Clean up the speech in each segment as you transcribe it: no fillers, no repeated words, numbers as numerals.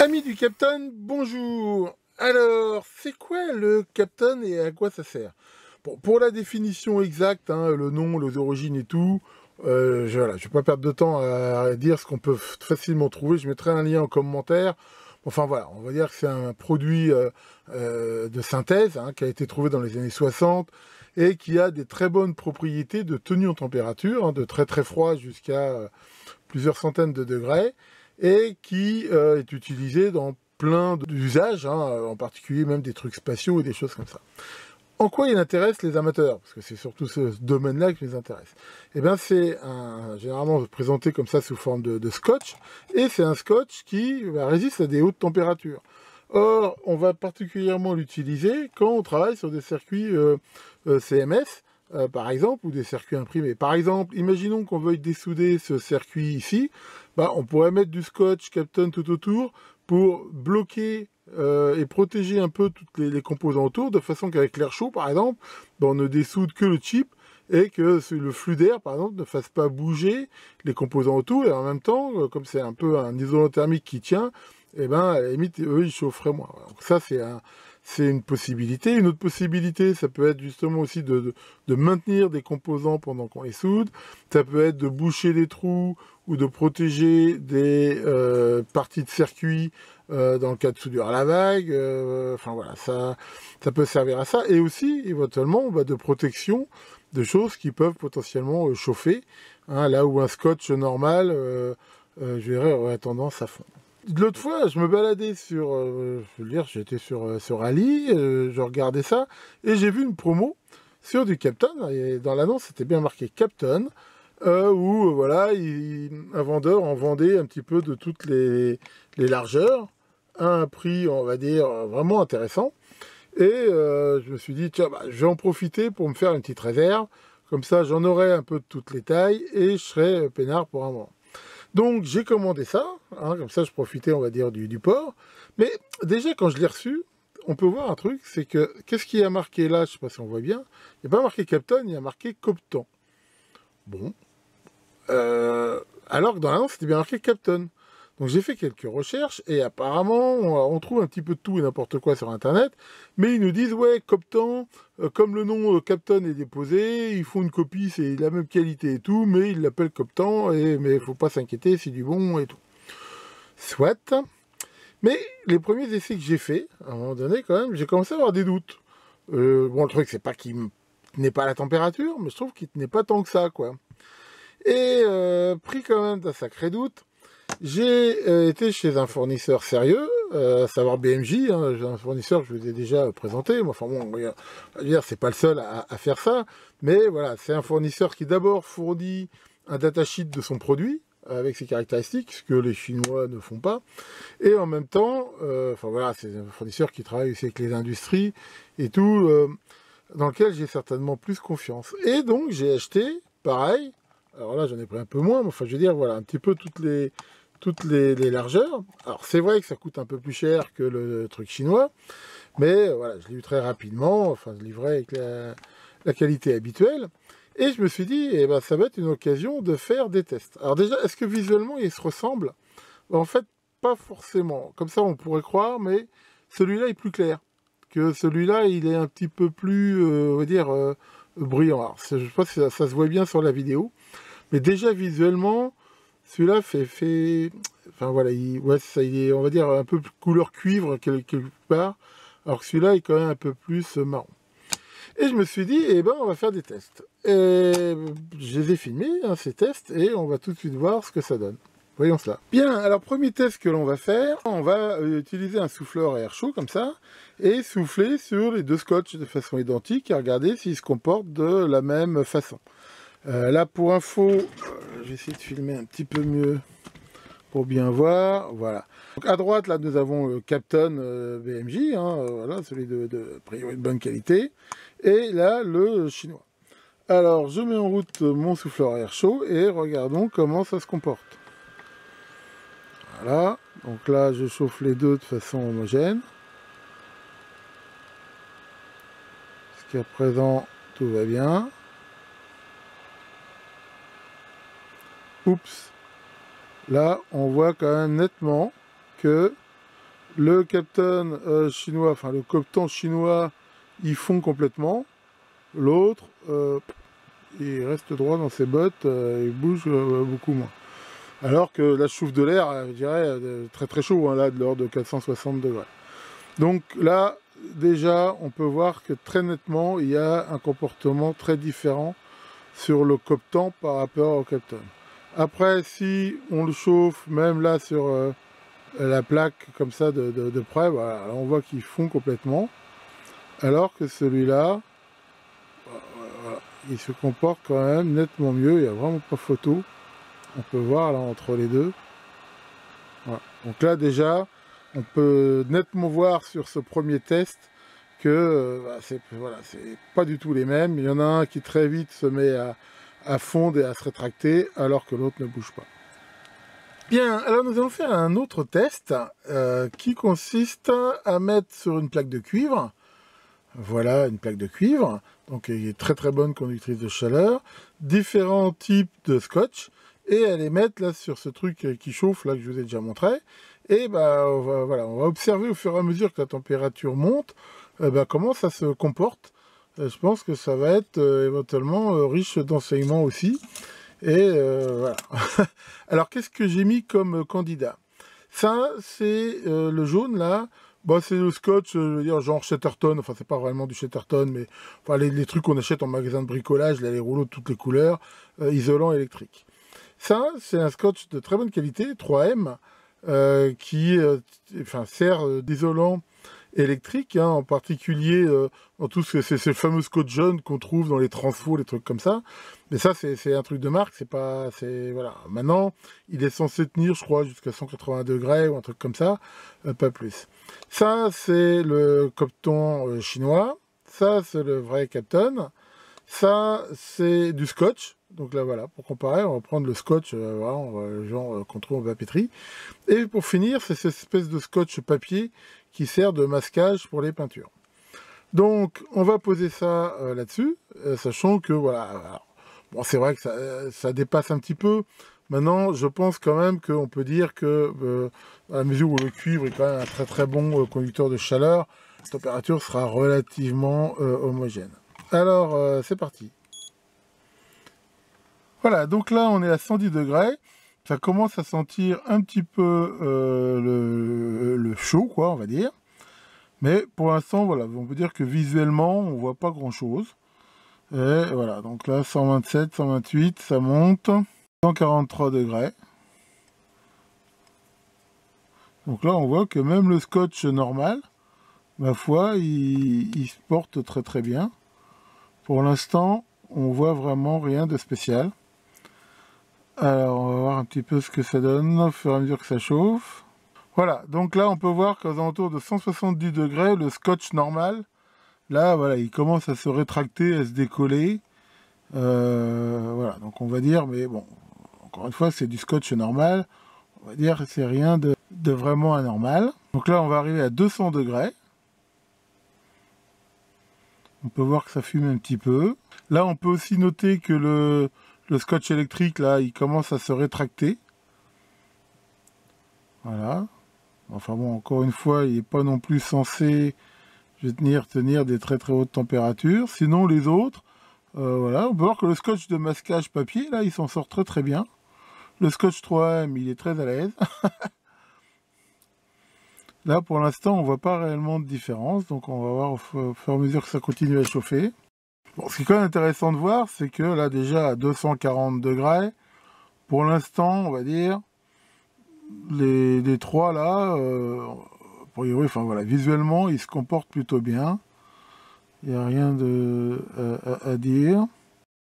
Amis du Kapton, bonjour. Alors, c'est quoi le Kapton et à quoi ça sert? Bon, pour la définition exacte, hein, le nom, les origines et tout, je ne vais pas perdre de temps à dire ce qu'on peut facilement trouver. Je mettrai un lien en commentaire. Enfin voilà, on va dire que c'est un produit de synthèse hein, qui a été trouvé dans les années 60 et qui a des très bonnes propriétés de tenue en température, hein, de très très froid jusqu'à plusieurs centaines de degrés, et qui est utilisé dans plein d'usages, hein, en particulier même des trucs spatiaux et des choses comme ça. En quoi il intéresse les amateurs? Parce que c'est surtout ce domaine-là qui les intéresse. Eh bien, c'est généralement présenté comme ça sous forme de scotch, et c'est un scotch qui résiste à des hautes températures. Or, on va particulièrement l'utiliser quand on travaille sur des circuits CMS, par exemple, ou des circuits imprimés. Par exemple, imaginons qu'on veuille dessouder ce circuit ici, on pourrait mettre du scotch Kapton tout autour pour bloquer et protéger un peu toutes les composants autour, de façon qu'avec l'air chaud, par exemple, on ne dessoude que le chip et que le flux d'air, par exemple, ne fasse pas bouger les composants autour, et en même temps, comme c'est un peu un isolant thermique qui tient, à la limite, eux, ils chaufferaient moins. Donc ça, c'est une possibilité. Une autre possibilité, ça peut être justement aussi de maintenir des composants pendant qu'on les soude. Ça peut être de boucher des trous ou de protéger des parties de circuit dans le cas de soudure à la vague. Enfin voilà, ça peut servir à ça. Et aussi, éventuellement, de protection de choses qui peuvent potentiellement chauffer. Hein, là où un scotch normal, je dirais, aurait tendance à fondre. L'autre fois, je me baladais sur, je veux dire, j'étais sur Ali, je regardais ça, et j'ai vu une promo sur du Kapton, et dans l'annonce, c'était bien marqué Kapton, où, voilà, un vendeur en vendait un petit peu de toutes les largeurs, à un prix, on va dire, vraiment intéressant, et je me suis dit, tiens, je vais en profiter pour me faire une petite réserve, comme ça, j'en aurai un peu de toutes les tailles, et je serai peinard pour un moment. Donc j'ai commandé ça, hein, comme ça je profitais, on va dire, du port. Mais déjà quand je l'ai reçu, on peut voir un truc, c'est que, qu'est-ce qui a marqué là? Je sais pas si on voit bien. Il n'y a pas marqué Kapton, il y a marqué Copton. Bon. Alors que dans l'annonce, c'était bien marqué Kapton. Donc j'ai fait quelques recherches, et apparemment, on trouve un petit peu de tout et n'importe quoi sur Internet, mais ils nous disent, ouais, Copton, comme le nom Kapton est déposé, ils font une copie, c'est la même qualité et tout, mais ils l'appellent Copton, mais il faut pas s'inquiéter, c'est du bon et tout. Soit. Mais les premiers essais que j'ai faits, à un moment donné, quand même, j'ai commencé à avoir des doutes. Bon, le truc, c'est pas qu'il tenait pas la température, mais je trouve qu'il tenait pas tant que ça, quoi. Et pris quand même d'un sacré doute, j'ai été chez un fournisseur sérieux, à savoir BMJ, hein, un fournisseur que je vous ai déjà présenté. Enfin bon, c'est pas le seul à faire ça, mais voilà, c'est un fournisseur qui d'abord fournit un datasheet de son produit, avec ses caractéristiques, ce que les Chinois ne font pas, et en même temps, enfin voilà, c'est un fournisseur qui travaille aussi avec les industries et tout, dans lequel j'ai certainement plus confiance. Et donc j'ai acheté, pareil, alors là j'en ai pris un peu moins, mais enfin je veux dire, voilà, un petit peu toutes les largeurs. Alors c'est vrai que ça coûte un peu plus cher que le truc chinois, mais voilà, je l'ai eu très rapidement, enfin je livrais avec la qualité habituelle, et je me suis dit, eh ben, ça va être une occasion de faire des tests. Alors déjà, est-ce que visuellement ils se ressemblent? En fait, pas forcément. Comme ça on pourrait croire, mais celui-là est plus clair. Que celui-là, il est un petit peu plus, on va dire, brillant. Alors, je ne sais pas si ça se voit bien sur la vidéo, mais déjà visuellement, celui-là enfin voilà, il est, on va dire, un peu plus couleur cuivre quelque part, alors que celui-là est quand même un peu plus marron. Et je me suis dit, eh ben, on va faire des tests. Et je les ai filmés, hein, ces tests, et on va tout de suite voir ce que ça donne. Voyons cela. Bien, alors premier test que l'on va faire, on va utiliser un souffleur à air chaud, comme ça, et souffler sur les deux scotch de façon identique, et regarder s'ils se comportent de la même façon. Là, pour info, je vais essayer de filmer un petit peu mieux pour bien voir. Voilà. Donc à droite, là, nous avons le Kapton BMJ, hein, voilà, celui de priori de bonne qualité. Et là, le chinois. Alors, je mets en route mon souffleur à air chaud et regardons comment ça se comporte. Voilà. Donc là, je chauffe les deux de façon homogène. Jusqu'à présent, tout va bien. Oups. Là, on voit quand même nettement que Le Captain chinois, enfin le Copton chinois, il fond complètement. L'autre, il reste droit dans ses bottes, il bouge beaucoup moins. Alors que là, je chauffe de l'air, je dirais, très très chaud, hein, là, de l'ordre de 460 degrés. Donc là, déjà, on peut voir que très nettement, il y a un comportement très différent sur le Coptan par rapport au Captain. Après, si on le chauffe, même là sur la plaque comme ça de près, voilà, on voit qu'il fond complètement. Alors que celui-là, voilà, il se comporte quand même nettement mieux, il n'y a vraiment pas photo. On peut voir là entre les deux. Voilà. Donc là déjà, on peut nettement voir sur ce premier test que c'est pas du tout les mêmes. Il y en a un qui très vite se met à fondre et à se rétracter, alors que l'autre ne bouge pas. Bien, alors nous allons faire un autre test qui consiste à mettre sur une plaque de cuivre. Voilà, une plaque de cuivre, donc elle est très très bonne conductrice de chaleur, différents types de scotch, et à les mettre là sur ce truc qui chauffe, là que je vous ai déjà montré, et bah on va observer au fur et à mesure que la température monte, comment ça se comporte. Je pense que ça va être éventuellement riche d'enseignements aussi, et voilà. Alors qu'est-ce que j'ai mis comme candidat? Ça, c'est le jaune là. Bah, c'est le scotch, je veux dire, genre Chatterton, enfin c'est pas vraiment du Chatterton, mais enfin, les trucs qu'on achète en magasin de bricolage, là, les rouleaux de toutes les couleurs, isolants électriques. Ça, c'est un scotch de très bonne qualité, 3M, qui enfin, sert d'isolant électrique, hein, en particulier dans tout ce que c'est le fameux scotch jaune qu'on trouve dans les transfos, les trucs comme ça. Mais ça, c'est un truc de marque, c'est pas, voilà. Maintenant, il est censé tenir, je crois, jusqu'à 180 degrés ou un truc comme ça, pas plus. Ça, c'est le Copton chinois. Ça, c'est le vrai Captain. Ça, c'est du scotch. Donc là, voilà, pour comparer, on va prendre le scotch, voilà, genre qu'on trouve en papeterie. Et pour finir, c'est cette espèce de scotch papier qui sert de masquage pour les peintures. Donc, on va poser ça là-dessus, sachant que, voilà, alors, bon, c'est vrai que ça dépasse un petit peu. Maintenant, je pense quand même qu'on peut dire que, à la mesure où le cuivre est quand même un très très bon conducteur de chaleur, la température sera relativement homogène. Alors, c'est parti. Voilà, donc là, on est à 110 degrés. Ça commence à sentir un petit peu le chaud, quoi, on va dire. Mais pour l'instant, voilà, on peut dire que visuellement, on voit pas grand-chose. Et voilà, donc là, 127, 128, ça monte. 143 degrés. Donc là, on voit que même le scotch normal, ma foi, il se porte très très bien. Pour l'instant, on voit vraiment rien de spécial. Alors, on va voir un petit peu ce que ça donne au fur et à mesure que ça chauffe. Voilà, donc là, on peut voir qu'aux alentours de 170 degrés, le scotch normal, là, voilà, il commence à se rétracter, à se décoller. Voilà, donc on va dire, mais bon, encore une fois, c'est du scotch normal. On va dire que c'est rien de vraiment anormal. Donc là, on va arriver à 200 degrés. On peut voir que ça fume un petit peu. Là, on peut aussi noter que le scotch électrique, là, il commence à se rétracter. Voilà. Enfin bon, encore une fois, il n'est pas non plus censé tenir des très très hautes températures. Sinon, les autres, voilà, on peut voir que le scotch de masquage papier, là, il s'en sort très très bien. Le scotch 3M, il est très à l'aise. Là, pour l'instant, on voit pas réellement de différence. Donc, on va voir au fur et à mesure que ça continue à chauffer. Bon, ce qui est quand même intéressant de voir, c'est que là, déjà, à 240 degrés, pour l'instant, on va dire, les trois là, enfin voilà, visuellement, ils se comportent plutôt bien. Il n'y a rien à dire.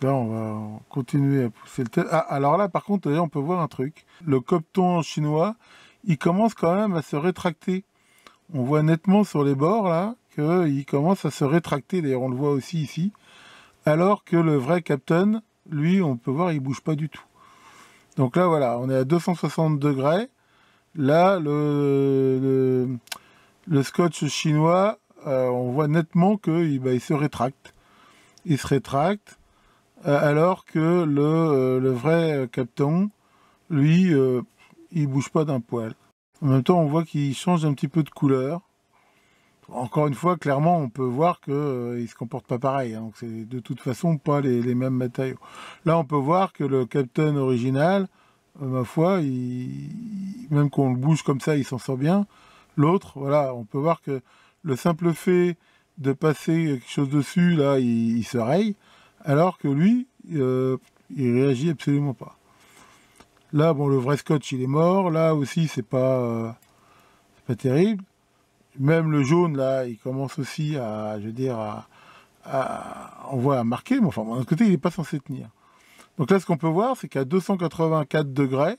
Là, on va continuer à pousser le test. Ah, alors là, par contre, on peut voir un truc. Le Copton chinois, il commence quand même à se rétracter. On voit nettement sur les bords, là, qu'il commence à se rétracter. D'ailleurs, on le voit aussi ici. Alors que le vrai Captain, lui, on peut voir, il bouge pas du tout. Donc là, voilà, on est à 260 degrés. Là, le scotch chinois, on voit nettement qu'il il se rétracte. Il se rétracte, alors que le vrai Captain, lui, il bouge pas d'un poil. En même temps, on voit qu'il change un petit peu de couleur. Encore une fois, clairement, on peut voir qu'il ne se comporte pas pareil. Hein. Donc, c'est de toute façon pas les mêmes matériaux. Là, on peut voir que le Captain original, ma foi, même qu'on le bouge comme ça, il s'en sort bien. L'autre, voilà, on peut voir que le simple fait de passer quelque chose dessus, là, il se raye, alors que lui, il réagit absolument pas. Là, bon, le vrai scotch, il est mort. Là aussi, c'est pas terrible. Même le jaune, là, il commence aussi à, je veux dire, on voit à marquer, mais enfin, d'un autre côté, il n'est pas censé tenir. Donc là, ce qu'on peut voir, c'est qu'à 284 degrés,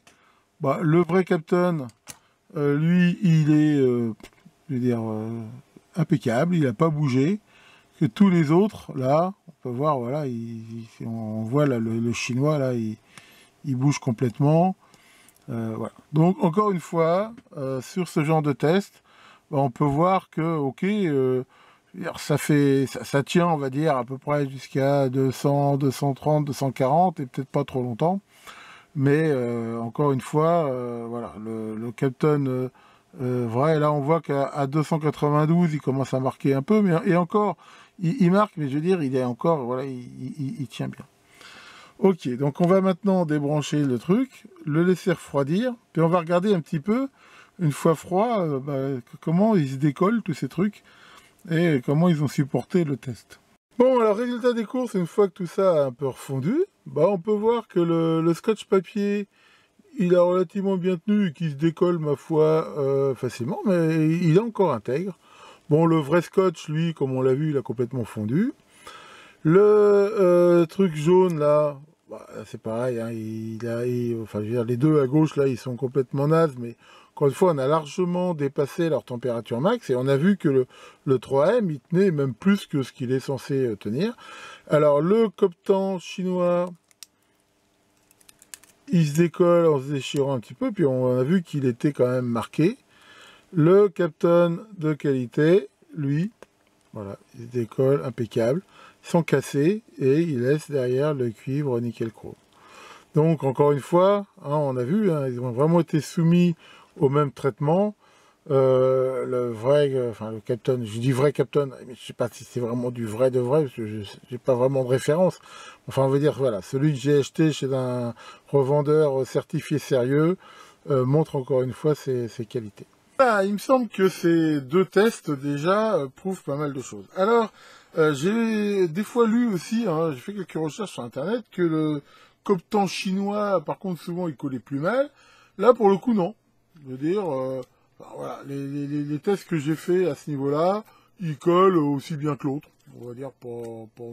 bah, le vrai Captain, lui, il est, je veux dire, impeccable, il n'a pas bougé. Que tous les autres, là, on peut voir, voilà, on voit là, le chinois, là, il bouge complètement. Voilà. Donc, encore une fois, sur ce genre de test, bah, on peut voir que, ok, ça tient, on va dire, à peu près jusqu'à 200, 230, 240, et peut-être pas trop longtemps. Mais encore une fois, voilà, le Captain vrai, là on voit qu'à 292, il commence à marquer un peu, mais et encore, il marque, mais je veux dire, il est encore, voilà, il tient bien. Ok, donc on va maintenant débrancher le truc, le laisser refroidir, puis on va regarder un petit peu, une fois froid, comment ils se décollent tous ces trucs, et comment ils ont supporté le test. Bon, alors résultat des courses, une fois que tout ça a un peu refondu, bah, on peut voir que le scotch papier, il a relativement bien tenu et qu'il se décolle, ma foi, facilement, mais il est encore intègre. Bon, le vrai scotch, lui, comme on l'a vu, il a complètement fondu. Le truc jaune, là, bah, c'est pareil, hein, enfin, je veux dire, les deux à gauche, là, ils sont complètement nazes, mais encore une fois, on a largement dépassé leur température max, et on a vu que le 3M, il tenait même plus que ce qu'il est censé tenir. Alors, le Coptan chinois, il se décolle en se déchirant un petit peu, puis on a vu qu'il était quand même marqué. Le Captain de qualité, lui, voilà, il se décolle impeccable, sans casser, et il laisse derrière le cuivre nickel chrome. Donc encore une fois, hein, on a vu, hein, ils ont vraiment été soumis au même traitement. Le vrai, enfin le Captain, je dis vrai Captain, mais je sais pas si c'est vraiment du vrai de vrai, parce que je n'ai pas vraiment de référence. Enfin, on va dire, voilà, celui que j'ai acheté chez un revendeur certifié sérieux montre encore une fois ses qualités. Ah, il me semble que ces deux tests déjà prouvent pas mal de choses. Alors, j'ai des fois lu aussi, hein, j'ai fait quelques recherches sur Internet, que le Coptan chinois, par contre, souvent il collait plus mal. Là, pour le coup, non. Je veux dire, enfin, voilà, les tests que j'ai faits à ce niveau-là, ils collent aussi bien que l'autre. On va dire pas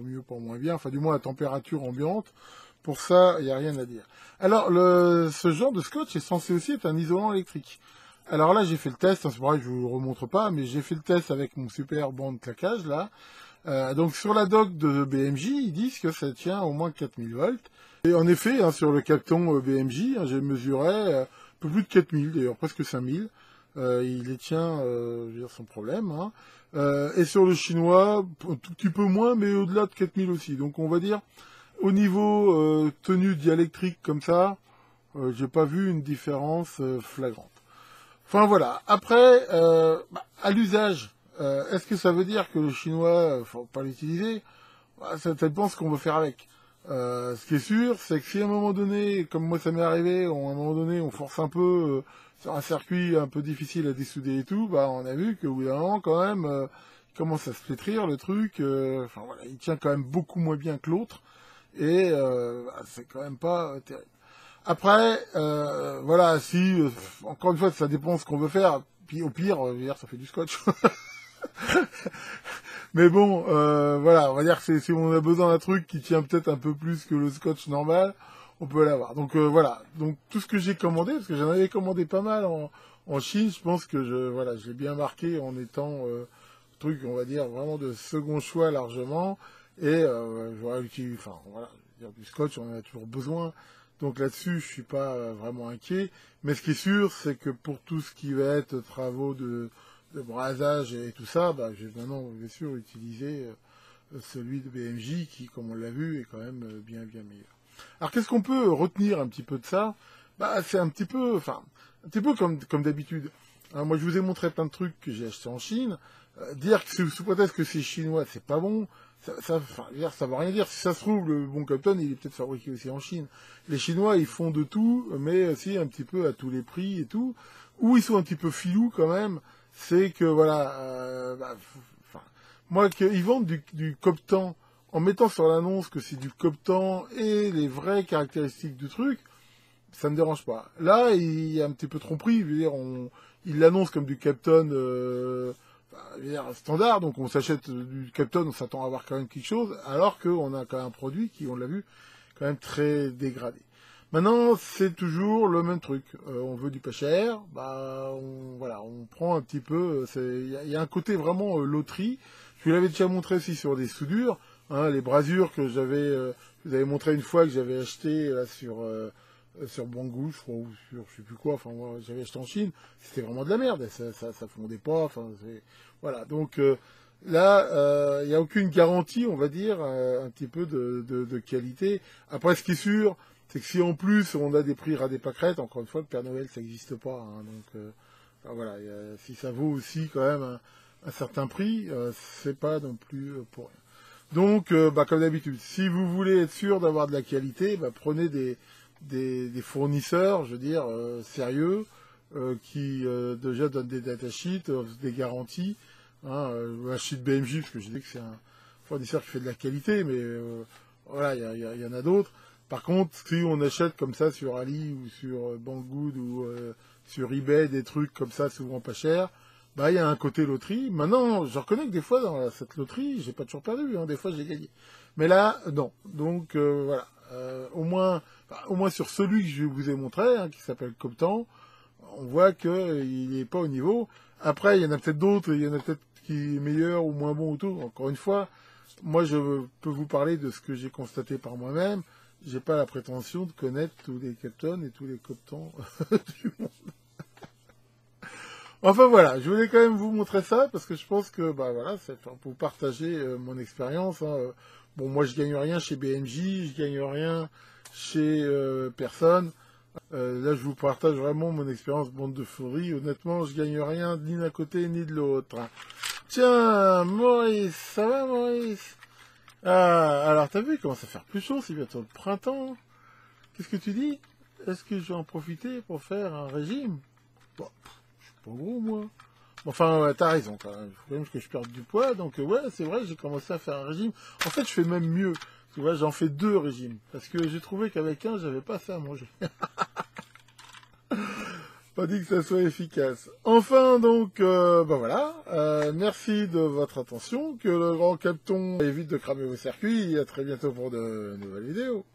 mieux, pas moins bien. Enfin, du moins, à température ambiante. Pour ça, il n'y a rien à dire. Alors, ce genre de scotch est censé aussi être un isolant électrique. Alors là, j'ai fait le test, hein, c'est pareil, je vous le remontre pas, mais j'ai fait le test avec mon super banc de claquage, là. Donc sur la dock de BMJ, ils disent que ça tient au moins 4000 volts. Et en effet, hein, sur le Capton BMJ, hein, j'ai mesuré un peu plus de 4000, d'ailleurs presque 5000. Il les tient, je veux dire, sans problème. Hein. Et sur le chinois, un tout petit peu moins, mais au-delà de 4000 aussi. Donc on va dire, au niveau tenue diélectrique comme ça, j'ai pas vu une différence flagrante. Enfin voilà. Après, à l'usage, est-ce que ça veut dire que le chinois, faut pas l'utiliser? Bah, ça dépend ce qu'on veut faire avec. Ce qui est sûr, c'est que si à un moment donné, comme moi ça m'est arrivé, à un moment donné on force un peu sur un circuit un peu difficile à dessouder et tout, bah on a vu qu'au bout d'un moment quand même, il commence à se flétrir le truc. Enfin voilà, il tient quand même beaucoup moins bien que l'autre et bah, c'est quand même pas terrible. Après, voilà, si, encore une fois, ça dépend ce qu'on veut faire. Puis au pire, je veux dire, ça fait du scotch. Mais bon, voilà, on va dire que si on a besoin d'un truc qui tient peut-être un peu plus que le scotch normal, on peut l'avoir. Donc voilà, donc tout ce que j'ai commandé, parce que j'en avais commandé pas mal en Chine, je pense que voilà, je l'ai bien marqué en étant truc, on va dire, vraiment de second choix largement. Et j'aurais utilisé, enfin voilà, je veux dire, du scotch, on en a toujours besoin. Donc là-dessus, je suis pas vraiment inquiet. Mais ce qui est sûr, c'est que pour tout ce qui va être travaux de brasage et tout ça, bah, je vais maintenant, bien sûr, utiliser celui de BMJ qui, comme on l'a vu, est quand même bien meilleur. Alors, qu'est-ce qu'on peut retenir un petit peu de ça? Bah, c'est un petit peu, enfin, un petit peu comme d'habitude. Hein, moi, je vous ai montré plein de trucs que j'ai achetés en Chine. Dire que sous prétexte que c'est chinois, c'est pas bon, enfin, je veux dire, ça veut rien dire. Si ça se trouve, le bon Compton, il est peut-être fabriqué aussi en Chine. Les Chinois, ils font de tout, mais aussi un petit peu à tous les prix et tout. Où ils sont un petit peu filous quand même, c'est que voilà, enfin, moi, qu'ils vendent du Coptan en mettant sur l'annonce que c'est du Coptan et les vraies caractéristiques du truc, ça me dérange pas. Là, il y a un petit peu tromperie, je veux dire, il l'annonce comme du Captain je veux dire, standard, donc on s'achète du Captain, on s'attend à avoir quand même quelque chose, alors qu'on a quand même un produit qui, on l'a vu, quand même très dégradé. Maintenant, c'est toujours le même truc. On veut du pas cher, bah voilà, on prend un petit peu. Il y a un côté vraiment loterie. Je vous l'avais déjà montré aussi sur des soudures, hein, les brasures que je vous avais montré une fois que j'avais acheté là, sur Banggood, je crois, ou sur je sais plus quoi. Enfin, moi, j'avais acheté en Chine. C'était vraiment de la merde. Ça fondait pas. Enfin, voilà. Donc là, il n'y a aucune garantie, on va dire, un petit peu de qualité. Après, ce qui est sûr, c'est que si en plus on a des prix ras des pâquerettes, encore une fois, le Père Noël, ça n'existe pas. Hein, donc enfin, voilà, si ça vaut aussi quand même un certain prix, c'est pas non plus pour rien. Donc, comme d'habitude, si vous voulez être sûr d'avoir de la qualité, prenez des fournisseurs, je veux dire, sérieux, qui déjà donnent des datasheets, des garanties. Hein, un sheet BMJ, parce que je dis que c'est un fournisseur qui fait de la qualité, mais voilà, il y en a d'autres. Par contre, si on achète comme ça sur Ali ou sur Banggood ou sur eBay des trucs comme ça, souvent pas cher, il y a un côté loterie. Maintenant, je reconnais que des fois, dans cette loterie, j'ai pas toujours perdu, hein, des fois j'ai gagné. Mais là, non. Donc, voilà. Au moins sur celui que je vous ai montré, hein, qui s'appelle Coptan, on voit qu'il n'est pas au niveau. Après, il y en a peut-être d'autres, il y en a peut-être qui est meilleur ou moins bon ou tout. Encore une fois, moi, je peux vous parler de ce que j'ai constaté par moi-même. J'ai pas la prétention de connaître tous les Captons et tous les Coptans du monde. Enfin voilà, je voulais quand même vous montrer ça parce que je pense que voilà, c'est pour partager mon expérience. Hein. Bon, moi je gagne rien chez BMJ, je gagne rien chez personne. Là, je vous partage vraiment mon expérience bande de fourris. Honnêtement, je gagne rien ni d'un côté ni de l'autre. Tiens, Maurice, ça va Maurice? Ah, alors t'as vu, il commence à faire plus chaud, c'est bientôt le printemps. Qu'est-ce que tu dis? Est-ce que je vais en profiter pour faire un régime? Bon, je suis pas gros moi. Enfin, ouais, t'as raison quand même. Il faut quand même que je perde du poids. Donc ouais, c'est vrai, j'ai commencé à faire un régime. En fait, je fais même mieux. Tu vois, j'en fais 2 régimes. Parce que j'ai trouvé qu'avec un, j'avais pas assez à manger. Pas dit que ça soit efficace. Enfin, donc, voilà. Merci de votre attention. Que le grand Capton évite de cramer vos circuits. Et à très bientôt pour de nouvelles vidéos.